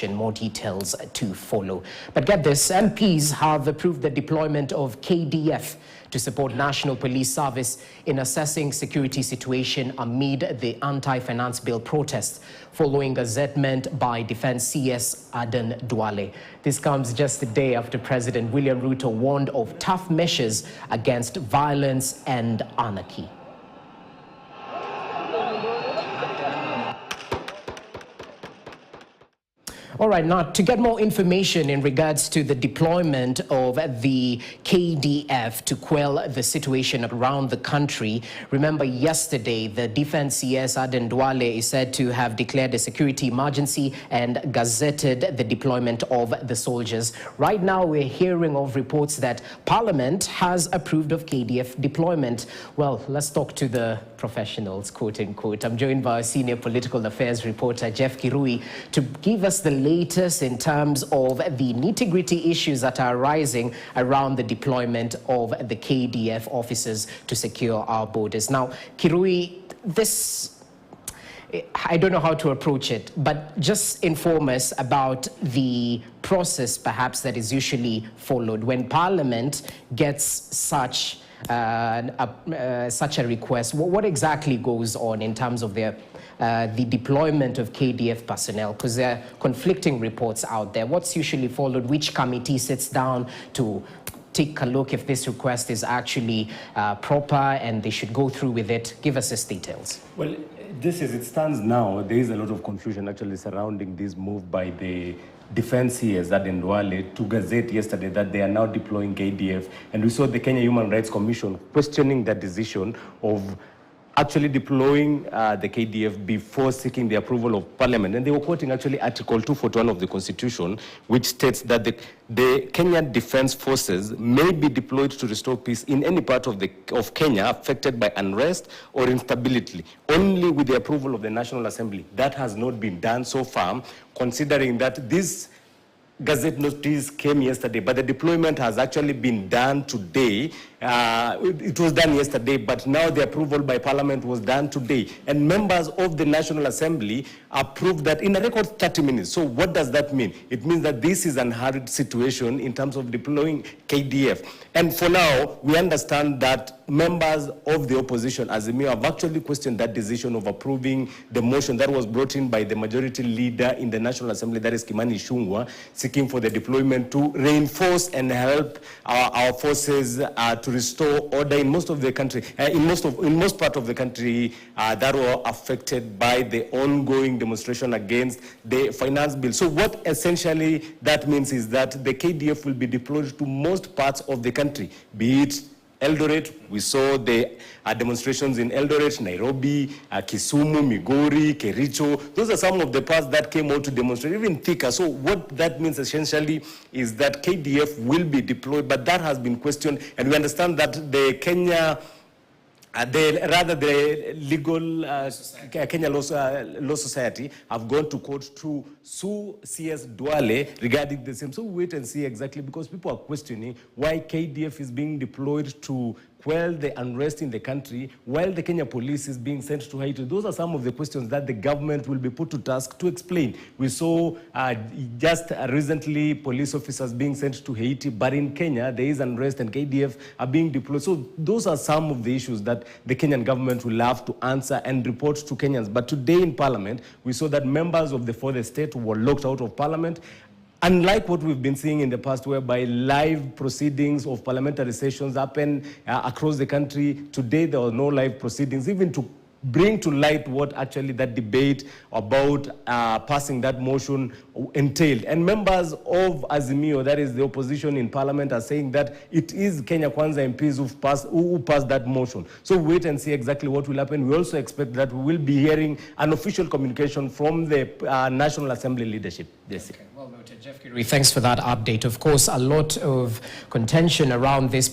More details to follow. But get this, MPs have approved the deployment of KDF to support National Police Service in assessing security situation amid the anti-finance bill protests following gazettement by Defense CS Aden Duale. This comes just a day after President William Ruto warned of tough measures against violence and anarchy. All right, now to get more information in regards to the deployment of the KDF to quell the situation around the country. Remember, yesterday, the Defense CS Aden Duale is said to have declared a security emergency and gazetted the deployment of the soldiers. Right now, we're hearing of reports that Parliament has approved of KDF deployment. Well, let's talk to the professionals, quote unquote. I'm joined by our senior political affairs reporter, Jeff Kirui, to give us the latest in terms of the nitty-gritty issues that are arising around the deployment of the KDF officers to secure our borders. Now, Kirui, this, I don't know how to approach it, but just inform us about the process perhaps that is usually followed when Parliament gets such a request. What exactly goes on in terms of the deployment of KDF personnel? Because there are conflicting reports out there. What's usually followed? Which committee sits down to take a look if this request is actually proper and they should go through with it? Give us these details. Well, just as it stands now, there is a lot of confusion actually surrounding this move by the Defense CS Aden Duale to gazette yesterday that they are now deploying KDF. And we saw the Kenya Human Rights Commission questioning that decision of actually deploying the KDF before seeking the approval of Parliament. And they were quoting actually Article 241 of the Constitution, which states that the Kenyan Defense Forces may be deployed to restore peace in any part of Kenya affected by unrest or instability, only with the approval of the National Assembly. That has not been done so far, considering that this Gazette notice came yesterday, but the deployment has actually been done today. It was done yesterday, but now the approval by Parliament was done today. And members of the National Assembly approved that in a record 30 minutes. So what does that mean? It means that this is an hard situation in terms of deploying KDF. And for now, we understand that members of the opposition, as Azimio, have actually questioned that decision of approving the motion that was brought in by the majority leader in the National Assembly, that is Kimani Ichung'wah, seeking for the deployment to reinforce and help our forces to restore order in most of the country, in most part of the country that were affected by the ongoing demonstration against the finance bill. So what essentially that means is that the KDF will be deployed to most parts of the country, be it Eldoret. We saw the demonstrations in Eldoret, Nairobi, Kisumu, Migori, Kericho. Those are some of the parts that came out to demonstrate, even Thika. So what that means essentially is that KDF will be deployed, but that has been questioned. And we understand that the Kenya, the legal Kenya Law Society have gone to court to sue CS Duale regarding the same. So we wait and see exactly, because people are questioning why KDF is being deployed to quell the unrest in the country while the Kenya police is being sent to Haiti. Those are some of the questions that the government will be put to task to explain. We saw just recently police officers being sent to Haiti, but in Kenya there is unrest and KDF are being deployed. So those are some of the issues that the Kenyan government will have to answer and report to Kenyans. But today in Parliament, we saw that members of the fourth estate were locked out of Parliament. Unlike what we've been seeing in the past, whereby live proceedings of parliamentary sessions happen across the country, today there were no live proceedings, even to bring to light what actually that debate about passing that motion entailed. And members of Azimio, that is the opposition in Parliament, are saying that it is Kenya Kwanza MPs who passed that motion. So wait and see exactly what will happen. We also expect that we will be hearing an official communication from the National Assembly leadership. Yes. Okay. Well noted, Jeff Kirui. Thanks for that update. Of course, a lot of contention around this